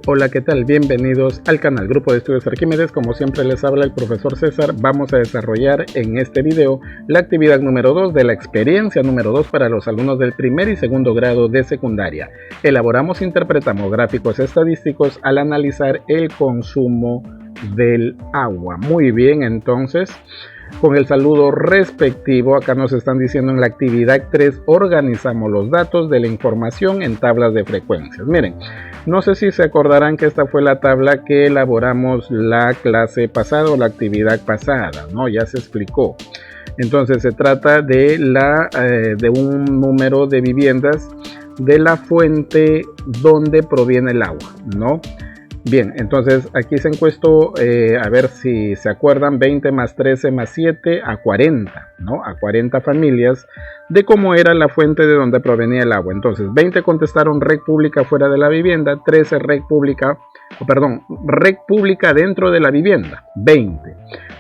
Hola, ¿qué tal? Bienvenidos al canal Grupo de Estudios Arquímedes. Como siempre les habla el profesor César. Vamos a desarrollar en este video la actividad número 2 de la experiencia número 2 para los alumnos del primer y segundo grado de secundaria. Elaboramos e interpretamos gráficos estadísticos al analizar el consumo del agua. Muy bien, entonces, con el saludo respectivo, acá nos están diciendo en la actividad 3, organizamos los datos de la información en tablas de frecuencias. Miren, no sé si se acordarán que esta fue la tabla que elaboramos la clase pasada o la actividad pasada, ¿no? Ya se explicó. Entonces se trata de, de un número de viviendas de la fuente donde proviene el agua, ¿no? Bien, entonces aquí se encuestó, a ver si se acuerdan, 20 más 13 más 7 a 40, ¿no? A 40 familias de cómo era la fuente de donde provenía el agua. Entonces 20 contestaron red pública fuera de la vivienda, 13 red pública dentro de la vivienda, 20.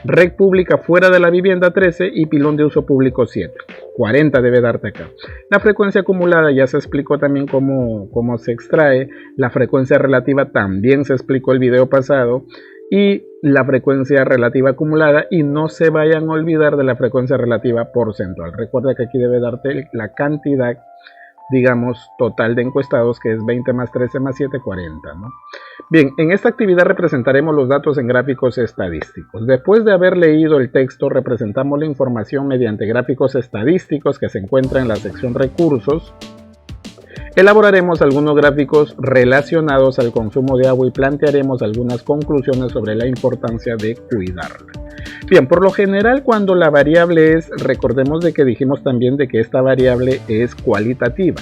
Red pública fuera de la vivienda, 13, y pilón de uso público, 7. 40 debe darte acá. La frecuencia acumulada ya se explicó también cómo se extrae. La frecuencia relativa también se explicó el video pasado. Y la frecuencia relativa acumulada, y no se vayan a olvidar de la frecuencia relativa porcentual. Recuerda que aquí debe darte la cantidad, digamos, total de encuestados, que es 20 más 13 más 7, 40, ¿no? Bien, en esta actividad representaremos los datos en gráficos estadísticos. Después de haber leído el texto, representamos la información mediante gráficos estadísticos que se encuentran en la sección recursos. Elaboraremos algunos gráficos relacionados al consumo de agua y plantearemos algunas conclusiones sobre la importancia de cuidarla. Bien, por lo general cuando la variable es, recordemos de que dijimos también de que esta variable es cualitativa.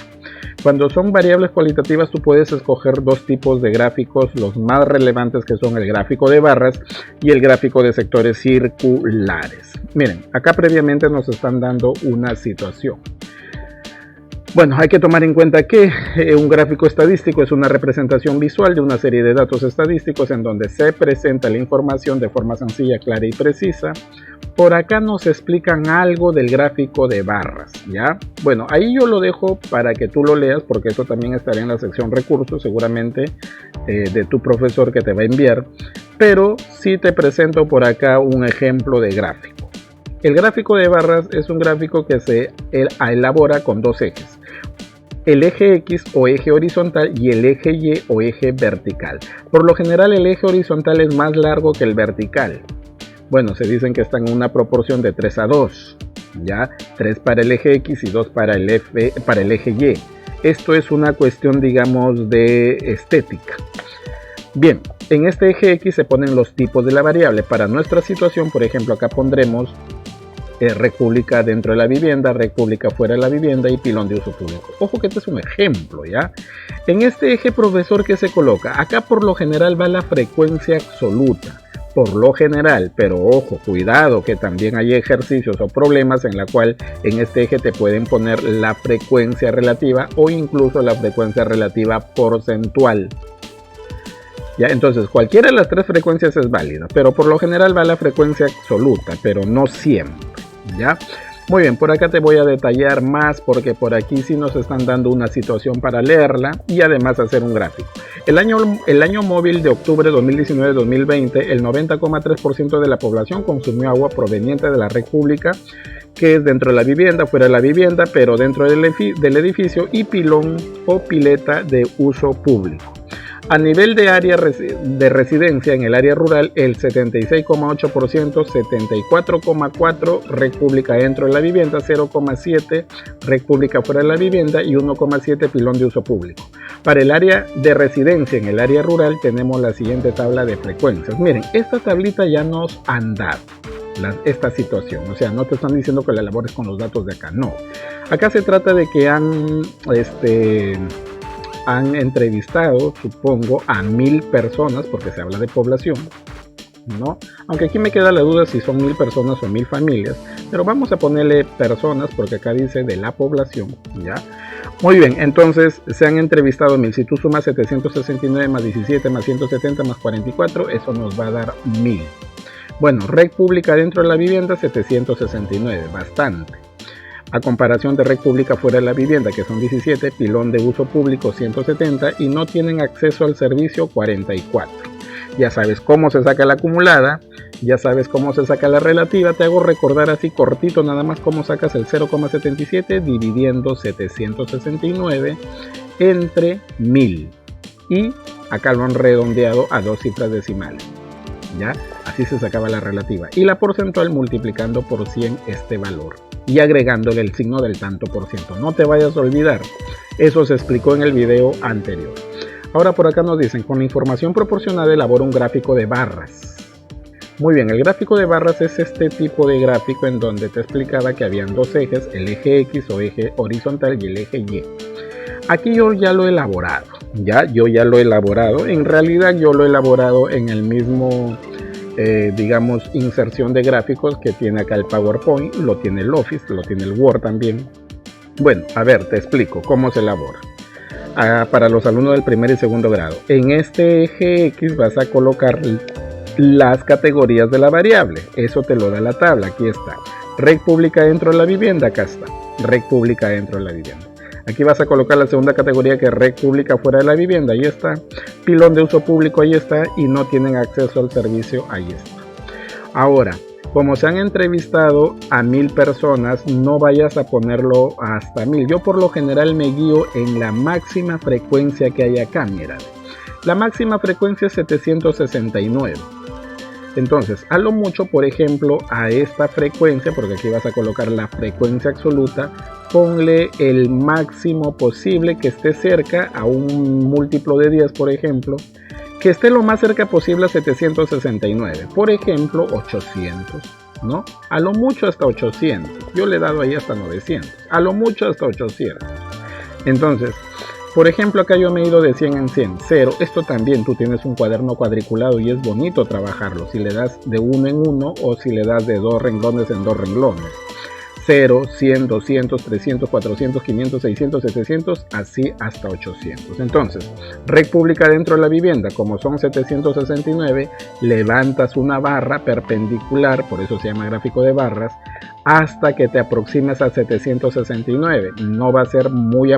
Cuando son variables cualitativas tú puedes escoger dos tipos de gráficos, los más relevantes, que son el gráfico de barras y el gráfico de sectores circulares. Miren, acá previamente nos están dando una situación. Bueno, hay que tomar en cuenta que un gráfico estadístico es una representación visual de una serie de datos estadísticos en donde se presenta la información de forma sencilla, clara y precisa. Por acá nos explican algo del gráfico de barras, ¿ya? Bueno, ahí yo lo dejo para que tú lo leas, porque eso también estará en la sección recursos, seguramente de tu profesor que te va a enviar. Pero sí te presento por acá un ejemplo de gráfico. El gráfico de barras es un gráfico que se elabora con dos ejes. El eje X o eje horizontal y el eje Y o eje vertical. Por lo general el eje horizontal es más largo que el vertical. Bueno, se dicen que están en una proporción de 3 a 2. ¿Ya? 3 para el eje X y 2 para el eje Y. Esto es una cuestión, digamos, de estética. Bien, en este eje X se ponen los tipos de la variable. Para nuestra situación, por ejemplo, acá pondremos red pública dentro de la vivienda, red pública fuera de la vivienda y pilón de uso público. Ojo que este es un ejemplo, ¿ya? En este eje, profesor, ¿qué se coloca? Acá por lo general va la frecuencia absoluta. Por lo general, pero ojo, cuidado, que también hay ejercicios o problemas en la cual en este eje te pueden poner la frecuencia relativa o incluso la frecuencia relativa porcentual. ¿Ya? Entonces cualquiera de las tres frecuencias es válida, pero por lo general va la frecuencia absoluta, pero no siempre, ¿ya? Muy bien, por acá te voy a detallar más porque por aquí sí nos están dando una situación para leerla y además hacer un gráfico. El año móvil de octubre 2019-2020, el 90,3% de la población consumió agua proveniente de la red pública, que es dentro de la vivienda, fuera de la vivienda, pero dentro del edificio, y pilón o pileta de uso público. A nivel de área de residencia en el área rural, el 76,8%, 74,4% red pública dentro de la vivienda, 0,7% red pública fuera de la vivienda y 1,7% pilón de uso público. Para el área de residencia en el área rural tenemos la siguiente tabla de frecuencias. Miren, esta tablita ya nos han dado esta situación, o sea, no te están diciendo que la elabores con los datos de acá, no. Acá se trata de que han entrevistado, supongo, a 1000 personas, porque se habla de población, ¿no? Aunque aquí me queda la duda si son 1000 personas o 1000 familias, pero vamos a ponerle personas porque acá dice de la población, ¿ya? Muy bien, entonces se han entrevistado 1000. Si tú sumas 769 más 17 más 170 más 44, eso nos va a dar 1000. Bueno, red pública dentro de la vivienda, 769, bastante. a comparación de red pública fuera de la vivienda, que son 17, pilón de uso público 170 y no tienen acceso al servicio 44. Ya sabes cómo se saca la acumulada, ya sabes cómo se saca la relativa. Te hago recordar así cortito nada más cómo sacas el 0,77 dividiendo 769 entre 1000. Y acá lo han redondeado a 2 cifras decimales. ¿Ya? Así se sacaba la relativa. Y la porcentual multiplicando por 100 este valor. Y agregándole el signo del tanto por ciento. No te vayas a olvidar. Eso se explicó en el video anterior. Ahora por acá nos dicen, con la información proporcionada elabora un gráfico de barras. Muy bien, el gráfico de barras es este tipo de gráfico en donde te explicaba que habían dos ejes, el eje X o eje horizontal y el eje Y. Aquí yo ya lo he elaborado, en realidad yo lo he elaborado en el mismo, digamos, inserción de gráficos que tiene acá el PowerPoint, lo tiene el Office, lo tiene el Word también. Bueno, a ver, te explico cómo se elabora. Para los alumnos del primer y segundo grado, en este eje X vas a colocar las categorías de la variable, eso te lo da la tabla, aquí está, red pública dentro de la vivienda, acá está, red pública dentro de la vivienda. Aquí vas a colocar la segunda categoría que es red pública fuera de la vivienda, ahí está, pilón de uso público, ahí está, y no tienen acceso al servicio, ahí está. Ahora, como se han entrevistado a 1000 personas, no vayas a ponerlo hasta 1000. Yo por lo general me guío en la máxima frecuencia que hay acá, mira. La máxima frecuencia es 769. Entonces, a lo mucho, por ejemplo, a esta frecuencia, porque aquí vas a colocar la frecuencia absoluta, ponle el máximo posible que esté cerca a un múltiplo de 10, por ejemplo, que esté lo más cerca posible a 769, por ejemplo 800, ¿no? A lo mucho hasta 800, yo le he dado ahí hasta 900, a lo mucho hasta 800. Entonces, por ejemplo, acá yo me he ido de 100 en 100, 0, esto también tú tienes un cuaderno cuadriculado y es bonito trabajarlo, si le das de 1 en 1 o si le das de 2 renglones en 2 renglones. 0, 100, 200, 300, 400, 500, 600, 700, así hasta 800. Entonces, red pública dentro de la vivienda, como son 769, levantas una barra perpendicular, por eso se llama gráfico de barras, hasta que te aproximes a 769. No va a ser muy,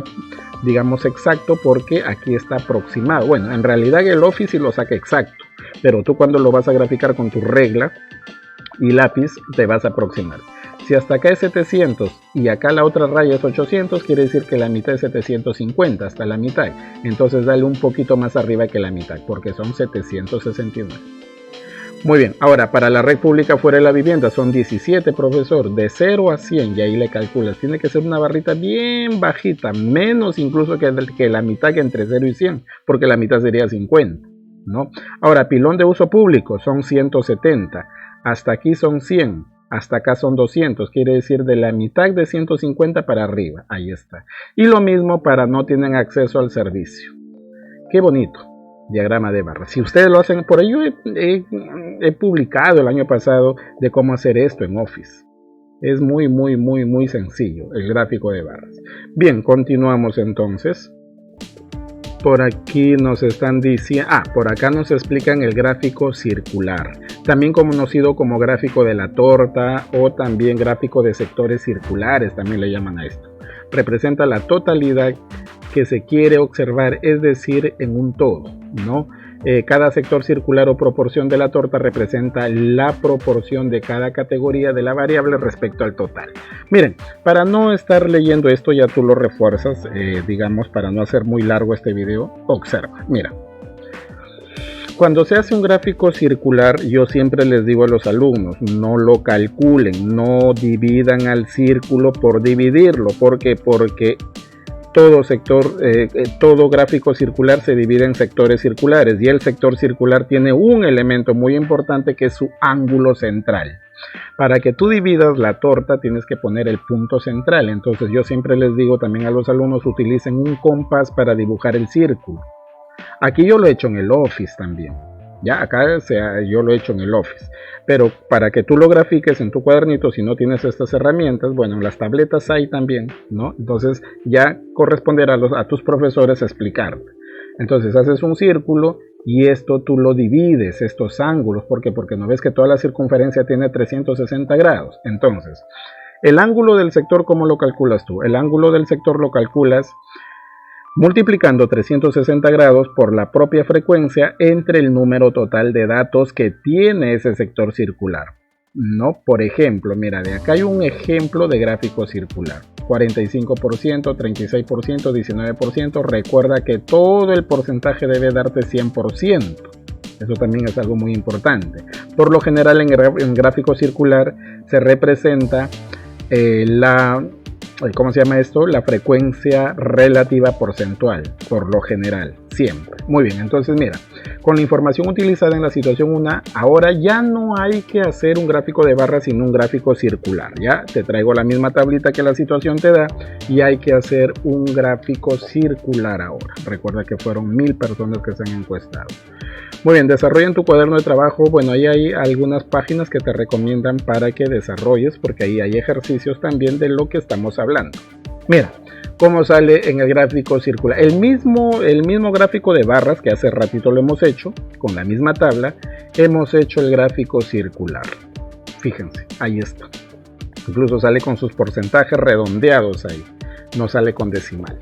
digamos, exacto porque aquí está aproximado. Bueno, en realidad el Office sí lo saca exacto, pero tú cuando lo vas a graficar con tu regla y lápiz te vas a aproximar. Si hasta acá es 700 y acá la otra raya es 800, quiere decir que la mitad es 750, hasta la mitad. Entonces dale un poquito más arriba que la mitad, porque son 769. Muy bien, ahora para la red pública fuera de la vivienda son 17, profesor, de 0 a 100, y ahí le calculas. Tiene que ser una barrita bien bajita, menos incluso que la mitad, que entre 0 y 100, porque la mitad sería 50, ¿no? Ahora, pilón de uso público son 170, hasta aquí son 100. Hasta acá son 200, quiere decir de la mitad de 150 para arriba, ahí está. Y lo mismo para no tienen acceso al servicio. Qué bonito, diagrama de barras. Si ustedes lo hacen, por ello he publicado el año pasado de cómo hacer esto en Office. Es muy sencillo el gráfico de barras. Bien, continuamos entonces. Por aquí nos están diciendo, por acá nos explican el gráfico circular, también conocido como gráfico de la torta o también gráfico de sectores circulares, también le llaman a esto. Representa la totalidad que se quiere observar, es decir, en un todo, ¿no? Cada sector circular o proporción de la torta representa la proporción de cada categoría de la variable respecto al total. Miren, para no estar leyendo esto, ya tú lo refuerzas, digamos, para no hacer muy largo este video, observa, mira. Cuando se hace un gráfico circular, yo siempre les digo a los alumnos, no lo calculen, no dividan al círculo por dividirlo. ¿Por qué? Porque todo gráfico circular se divide en sectores circulares y el sector circular tiene un elemento muy importante que es su ángulo central. Para que tú dividas la torta tienes que poner el punto central. Entonces yo siempre les digo también a los alumnos, utilicen un compás para dibujar el círculo. Aquí yo lo he hecho en el Office también. Ya, acá yo lo he hecho en el Office. Pero para que tú lo grafiques en tu cuadernito, si no tienes estas herramientas, bueno, en las tabletas hay también, ¿no? Entonces ya corresponderá a tus profesores explicarte. Entonces haces un círculo y esto tú lo divides, estos ángulos. ¿Por qué? Porque no ves que toda la circunferencia tiene 360 grados. Entonces, El ángulo del sector, ¿cómo lo calculas tú? El ángulo del sector lo calculas multiplicando 360 grados por la propia frecuencia entre el número total de datos que tiene ese sector circular. ¿No? Por ejemplo, mira, de acá hay un ejemplo de gráfico circular. 45%, 36%, 19%. Recuerda que todo el porcentaje debe darte 100%. Eso también es algo muy importante. Por lo general en gráfico circular se representa ¿cómo se llama esto? La frecuencia relativa porcentual, por lo general, siempre. Muy bien, entonces mira, con la información utilizada en la situación 1, ahora ya no hay que hacer un gráfico de barras, sino un gráfico circular. Ya te traigo la misma tablita que la situación te da y hay que hacer un gráfico circular ahora. Recuerda que fueron 1000 personas que se han encuestado. Muy bien, desarrolla en tu cuaderno de trabajo. Bueno, ahí hay algunas páginas que te recomiendan para que desarrolles, porque ahí hay ejercicios también de lo que estamos hablando. Mira cómo sale en el gráfico circular. El mismo gráfico de barras que hace ratito lo hemos hecho, con la misma tabla, hemos hecho el gráfico circular. Fíjense, ahí está. Incluso sale con sus porcentajes redondeados ahí, no sale con decimal.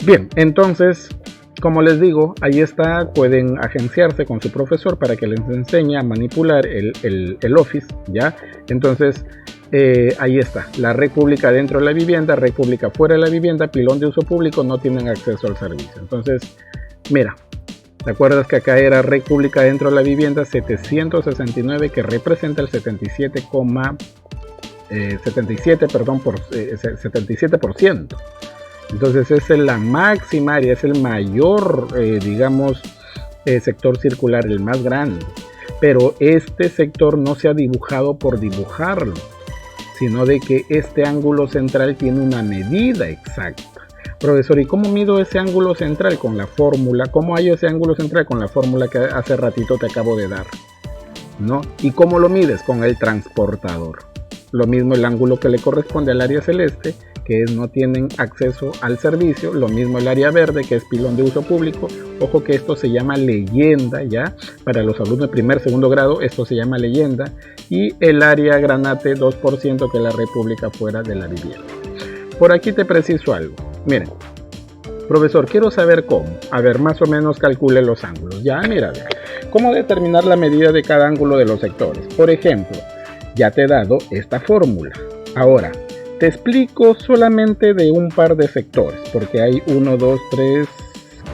Bien, entonces, como les digo, ahí está, pueden agenciarse con su profesor para que les enseñe a manipular el Office, ¿ya? Entonces, ahí está, la red pública dentro de la vivienda, red pública fuera de la vivienda, pilón de uso público, no tienen acceso al servicio. Entonces, mira, ¿te acuerdas que acá era red pública dentro de la vivienda 769, que representa el 77%? Entonces esa es la máxima área, es el mayor, sector circular, el más grande. Pero este sector no se ha dibujado por dibujarlo, sino de que este ángulo central tiene una medida exacta. Profesor, ¿y cómo mido ese ángulo central? Con la fórmula. ¿Cómo hallo ese ángulo central? Con la fórmula que hace ratito te acabo de dar, ¿no? ¿Y cómo lo mides? Con el transportador. Lo mismo el ángulo que le corresponde al área celeste, que es no tienen acceso al servicio. Lo mismo el área verde, que es pilón de uso público. Ojo que esto se llama leyenda, ¿ya? Para los alumnos de primer, segundo grado, esto se llama leyenda. Y el área granate 2%, que es la red pública fuera de la vivienda. Por aquí te preciso algo. Miren, profesor, quiero saber cómo. A ver, más o menos calcule los ángulos. Ya, mira, ¿cómo determinar la medida de cada ángulo de los sectores? Por ejemplo, ya te he dado esta fórmula. Ahora, te explico solamente de un par de sectores, porque hay 1, 2, 3,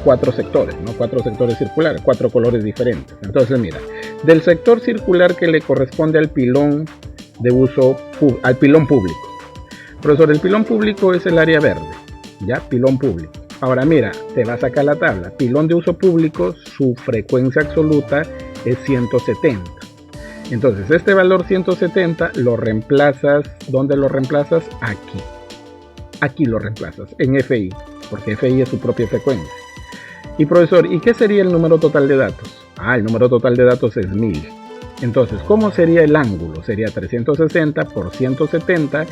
4 sectores, ¿no? 4 sectores circulares, 4 colores diferentes. Entonces, mira, del sector circular que le corresponde al pilón de uso, al pilón público. Profesor, el pilón público es el área verde, ¿ya? Pilón público. Ahora mira, te vas a sacar la tabla. Pilón de uso público, su frecuencia absoluta es 170. Entonces este valor 170 lo reemplazas, ¿dónde lo reemplazas? Aquí. Aquí lo reemplazas, en FI, porque FI es su propia frecuencia. Y profesor, ¿y qué sería el número total de datos? El número total de datos es 1000. Entonces, ¿cómo sería el ángulo? Sería 360 por 170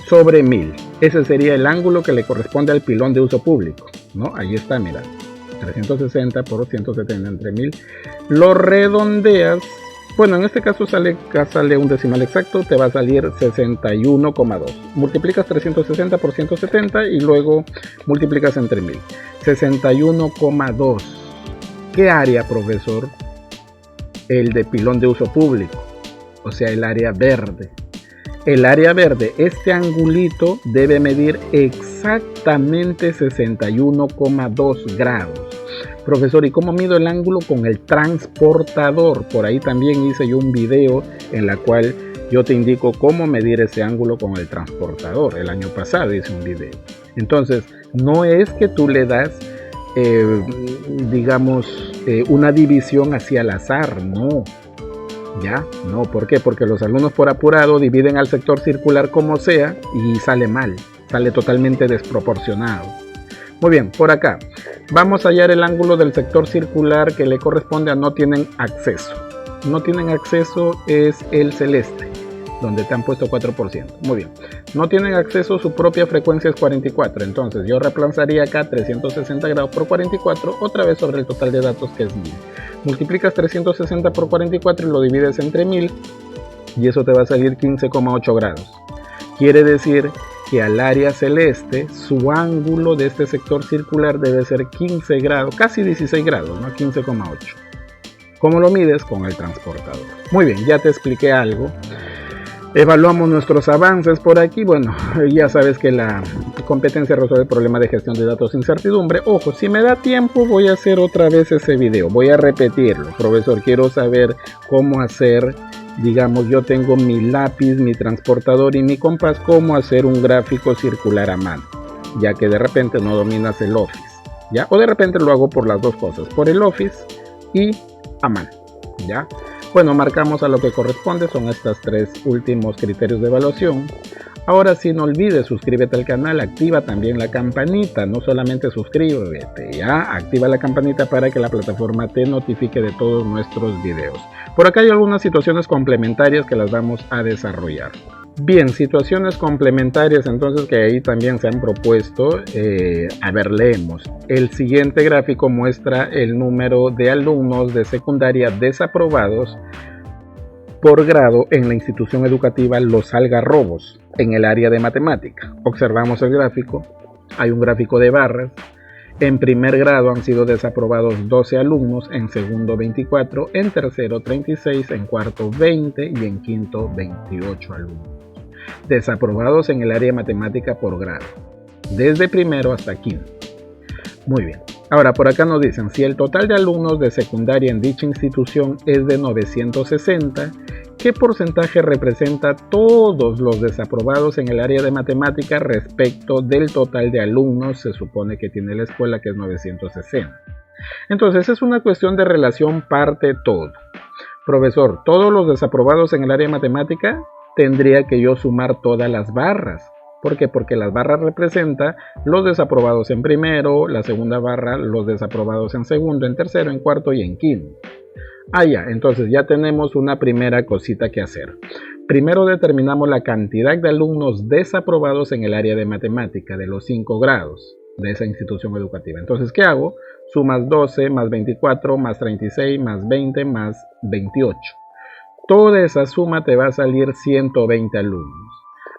sobre 1000. Ese sería el ángulo que le corresponde al pilón de uso público, ¿no? Ahí está, mira. 360 por 170 entre 1000. Lo redondeas. Bueno, en este caso sale un decimal exacto, te va a salir 61,2. Multiplicas 360 por 170 y luego multiplicas entre 1000. 61,2. ¿Qué área, profesor? El de pilón de uso público, o sea, el área verde. El área verde, este angulito debe medir exactamente 61,2 grados. Profesor, ¿y cómo mido el ángulo? Con el transportador. Por ahí también hice yo un video en la cual yo te indico cómo medir ese ángulo con el transportador. El año pasado hice un video. Entonces, no es que tú le das, una división hacia el azar, no. ¿Ya? No, ¿por qué? Porque los alumnos por apurado dividen al sector circular como sea y sale mal, sale totalmente desproporcionado. Muy bien, por acá vamos a hallar el ángulo del sector circular que le corresponde a no tienen acceso. No tienen acceso es el celeste, donde te han puesto 4%. Muy bien, no tienen acceso, su propia frecuencia es 44. Entonces yo reemplazaría acá 360 grados por 44, otra vez sobre el total de datos que es 1000. Multiplicas 360 por 44 y lo divides entre 1000 y eso te va a salir 15,8 grados. Quiere decir que al área celeste su ángulo de este sector circular debe ser 15 grados, casi 16 grados, ¿no? 15,8. ¿Cómo lo mides? Con el transportador. Muy bien, ya te expliqué algo. Evaluamos nuestros avances por aquí. Bueno, ya sabes que la competencia resuelve el problema de gestión de datos sin incertidumbre. Ojo, si me da tiempo voy a hacer otra vez ese video. Voy a repetirlo. Profesor, quiero saber cómo hacer, digamos, yo tengo mi lápiz, mi transportador y mi compás, cómo hacer un gráfico circular a mano, ya que de repente no dominas el Office, ¿ya? O de repente lo hago por las dos cosas, por el Office y a mano, ¿ya? Bueno, marcamos a lo que corresponde, son estos tres últimos criterios de evaluación. Ahora sí, no olvides, suscríbete al canal, activa también la campanita, no solamente suscríbete, ya, activa la campanita para que la plataforma te notifique de todos nuestros videos. Por acá hay algunas situaciones complementarias que las vamos a desarrollar. Bien, situaciones complementarias entonces que ahí también se han propuesto. A ver, leemos. El siguiente gráfico muestra el número de alumnos de secundaria desaprobados por grado en la institución educativa Los Algarrobos en el área de matemática. Observamos el gráfico, hay un gráfico de barras. En primer grado han sido desaprobados 12 alumnos, en segundo 24, en tercero 36, en cuarto 20 y en quinto 28 alumnos. Desaprobados en el área de matemática por grado, desde primero hasta quinto. Muy bien. Ahora por acá nos dicen, si el total de alumnos de secundaria en dicha institución es de 960, ¿qué porcentaje representa todos los desaprobados en el área de matemática respecto del total de alumnos? Se supone que tiene la escuela, que es 960. Entonces es una cuestión de relación parte-todo. Profesor, todos los desaprobados en el área de matemática, tendría que yo sumar todas las barras. ¿Por qué? Porque las barras representan los desaprobados en primero, la segunda barra los desaprobados en segundo, en tercero, en cuarto y en quinto. Ya, entonces ya tenemos una primera cosita que hacer. Primero determinamos la cantidad de alumnos desaprobados en el área de matemática de los 5 grados de esa institución educativa. Entonces, ¿qué hago? Sumas 12 más 24 más 36 más 20 más 28. Toda esa suma te va a salir 120 alumnos.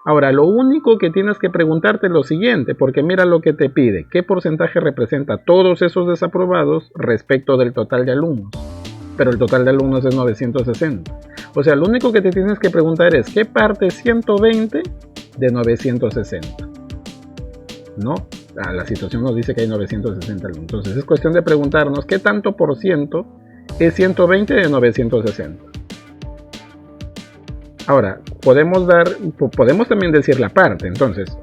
Ahora, lo único que tienes que preguntarte es lo siguiente, porque mira lo que te pide. ¿Qué porcentaje representa todos esos desaprobados respecto del total de alumnos? Pero el total de alumnos es 960. O sea, lo único que te tienes que preguntar es, ¿qué parte es 120 de 960? ¿No? La situación nos dice que hay 960 alumnos. Entonces, es cuestión de preguntarnos, ¿qué tanto por ciento es 120 de 960? Ahora, podemos también decir la parte. Entonces,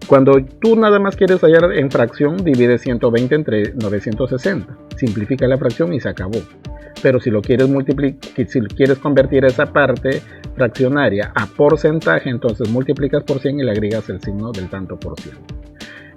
cuando tú nada más quieres hallar en fracción, divide 120 entre 960. Simplifica la fracción y se acabó. Pero si lo quieres si quieres convertir esa parte fraccionaria a porcentaje, entonces multiplicas por 100 y le agregas el signo del tanto por ciento.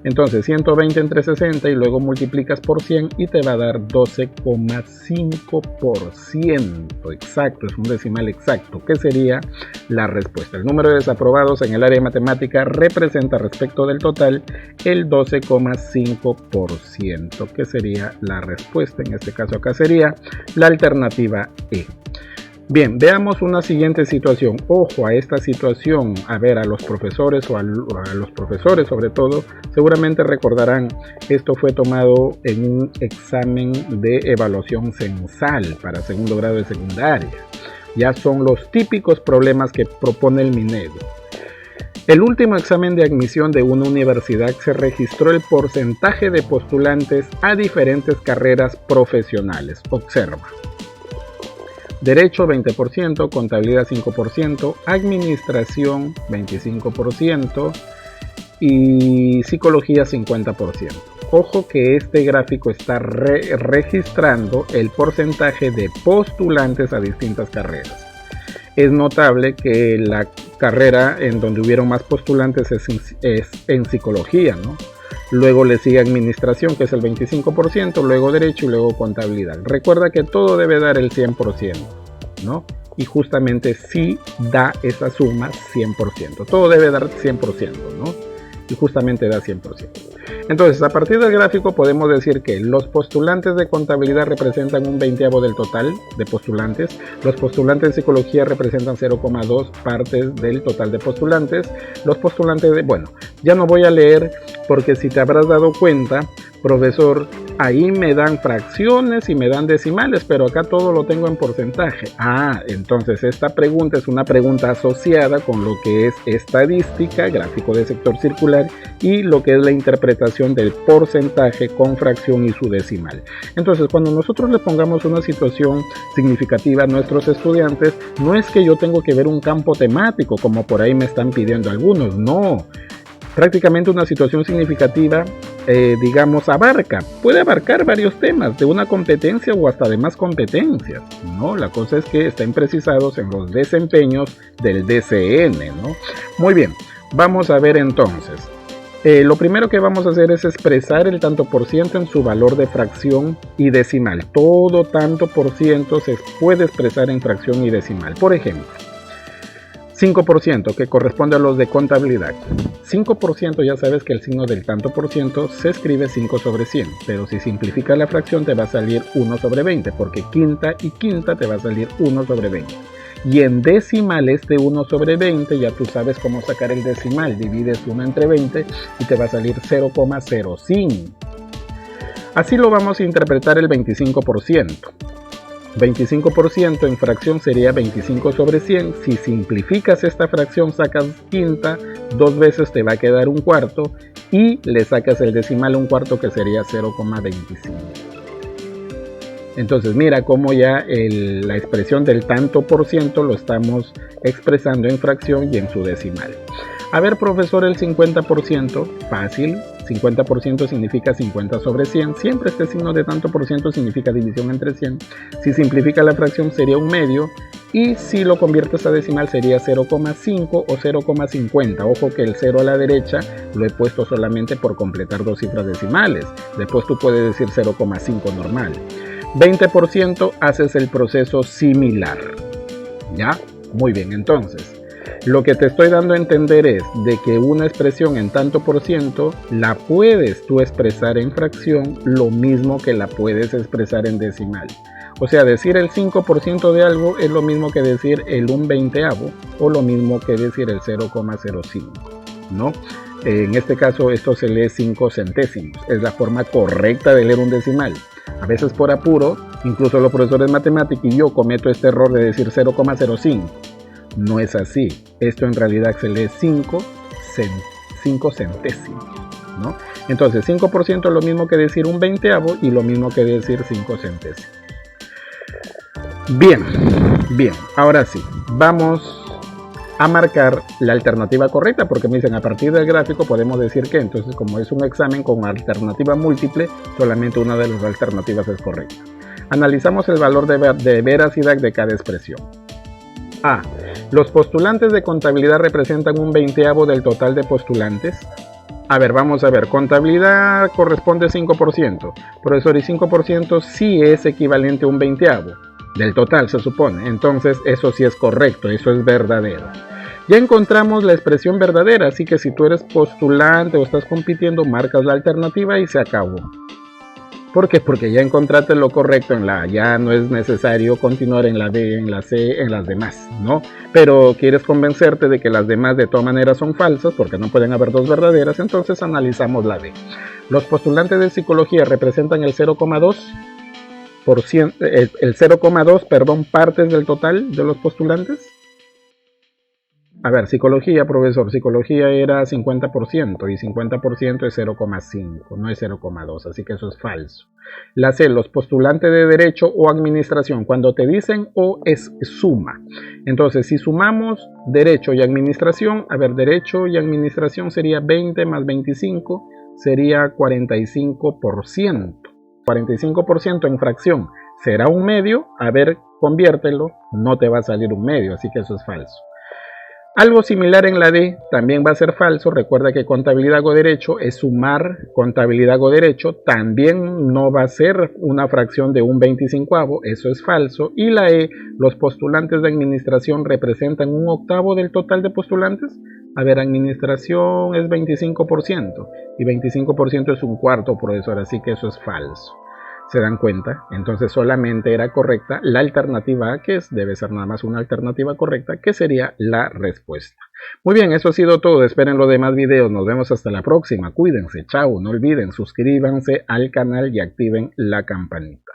Entonces 120 entre 60 y luego multiplicas por 100 y te va a dar 12,5%. Exacto, es un decimal exacto, que sería la respuesta. El número de desaprobados en el área de matemática representa respecto del total el 12,5%, que sería la respuesta. En este caso acá sería la alternativa E. Bien, veamos una siguiente situación. Ojo a esta situación. A ver, a los profesores o a los profesores sobre todo, seguramente recordarán, esto fue tomado en un examen de evaluación censal para segundo grado de secundaria. Ya son los típicos problemas que propone el Minedu. El último examen de admisión de una universidad se registró el porcentaje de postulantes a diferentes carreras profesionales. Observa. Derecho 20%, contabilidad 5%, administración 25% y psicología 50%. Ojo que este gráfico está registrando el porcentaje de postulantes a distintas carreras. Es notable que la carrera en donde hubieron más postulantes es en psicología, ¿no? Luego le sigue administración, que es el 25%, luego derecho y luego contabilidad. Recuerda que todo debe dar el 100%, ¿no? Y justamente sí da esa suma 100%. Todo debe dar 100%, ¿no? y justamente da 100%. Entonces, a partir del gráfico podemos decir que los postulantes de contabilidad representan un 20avo del total de postulantes, los postulantes de psicología representan 0,2 partes del total de postulantes, los postulantes de... Bueno, ya no voy a leer porque si te habrás dado cuenta, profesor, ahí me dan fracciones y me dan decimales, pero acá todo lo tengo en porcentaje. Entonces esta pregunta es una pregunta asociada con lo que es estadística, gráfico de sector circular, y lo que es la interpretación del porcentaje con fracción y su decimal. Entonces, cuando nosotros le pongamos una situación significativa a nuestros estudiantes, no es que yo tengo que ver un campo temático, como por ahí me están pidiendo algunos, no. Prácticamente una situación significativa, digamos, puede abarcar varios temas de una competencia o hasta de más competencias, ¿no? La cosa es que estén precisados en los desempeños del DCN, ¿no? Muy bien, vamos a ver entonces. Lo primero que vamos a hacer es expresar el tanto por ciento en su valor de fracción y decimal. Todo tanto por ciento se puede expresar en fracción y decimal. Por ejemplo, 5%, que corresponde a los de contabilidad. 5% ya sabes que el signo del tanto por ciento se escribe 5 sobre 100, pero si simplificas la fracción te va a salir 1 sobre 20, porque quinta y quinta te va a salir 1 sobre 20. Y en decimales de 1 sobre 20 ya tú sabes cómo sacar el decimal, divides 1 entre 20 y te va a salir 0,05. Así lo vamos a interpretar el 25%. 25% en fracción sería 25 sobre 100. Si simplificas esta fracción, sacas quinta, 2 veces te va a quedar un cuarto y le sacas el decimal un cuarto, que sería 0,25. Entonces mira cómo ya la expresión del tanto por ciento lo estamos expresando en fracción y en su decimal. A ver, profesor, el 50%, fácil. 50% significa 50 sobre 100. Siempre este signo de tanto por ciento significa división entre 100. Si simplifica la fracción sería un medio. Y si lo conviertes a decimal sería 0,5 o 0,50. Ojo que el 0 a la derecha lo he puesto solamente por completar dos cifras decimales. Después tú puedes decir 0,5 normal. 20% haces el proceso similar. ¿Ya? Muy bien, entonces lo que te estoy dando a entender es de que una expresión en tanto por ciento la puedes tú expresar en fracción lo mismo que la puedes expresar en decimal. O sea, decir el 5% de algo es lo mismo que decir el 1/20avo o lo mismo que decir el 0,05, ¿no? En este caso esto se lee 5 centésimos. Es la forma correcta de leer un decimal. A veces por apuro, incluso los profesores de matemática y yo cometo este error de decir 0,05. No es así. Esto en realidad se lee 5 centésimos, ¿no? Entonces 5% es lo mismo que decir 1/20avo y lo mismo que decir 5 centésimos. Bien, ahora sí, vamos a marcar la alternativa correcta, porque me dicen a partir del gráfico podemos decir que, entonces como es un examen con alternativa múltiple, solamente una de las alternativas es correcta. Analizamos el valor de veracidad de cada expresión. A. Los postulantes de contabilidad representan un 20avo del total de postulantes. A ver, vamos a ver, contabilidad corresponde 5%, profesor, y 5% sí es equivalente a un 20avo del total, se supone. Entonces eso sí es correcto, eso es verdadero. Ya encontramos la expresión verdadera, así que si tú eres postulante o estás compitiendo, marcas la alternativa y se acabó. ¿Por qué? Porque ya encontraste lo correcto en la A, ya no es necesario continuar en la B, en la C, en las demás, ¿no? Pero quieres convencerte de que las demás de todas maneras son falsas, porque no pueden haber dos verdaderas, entonces analizamos la D. Los postulantes de psicología representan el 0,2%, partes del total de los postulantes. A ver, psicología, profesor, psicología era 50% y 50% es 0,5, no es 0,2, así que eso es falso. La C, los postulantes de derecho o administración, cuando te dicen O es suma. Entonces, si sumamos derecho y administración, a ver, derecho y administración sería 20 más 25, sería 45%. 45% en fracción será un medio, a ver, conviértelo, no te va a salir un medio, así que eso es falso. Algo similar en la D también va a ser falso. Recuerda que contabilidad o derecho es sumar contabilidad o derecho. También no va a ser una fracción de un 25avo. Eso es falso. Y la E, los postulantes de administración representan un octavo del total de postulantes. A ver, administración es 25% y 25% es un cuarto, profesor, así que eso es falso. ¿Se dan cuenta? Entonces solamente era correcta la alternativa A, que debe ser nada más una alternativa correcta, que sería la respuesta. Muy bien, eso ha sido todo. Esperen los demás videos. Nos vemos hasta la próxima. Cuídense. Chao. No olviden, suscríbanse al canal y activen la campanita.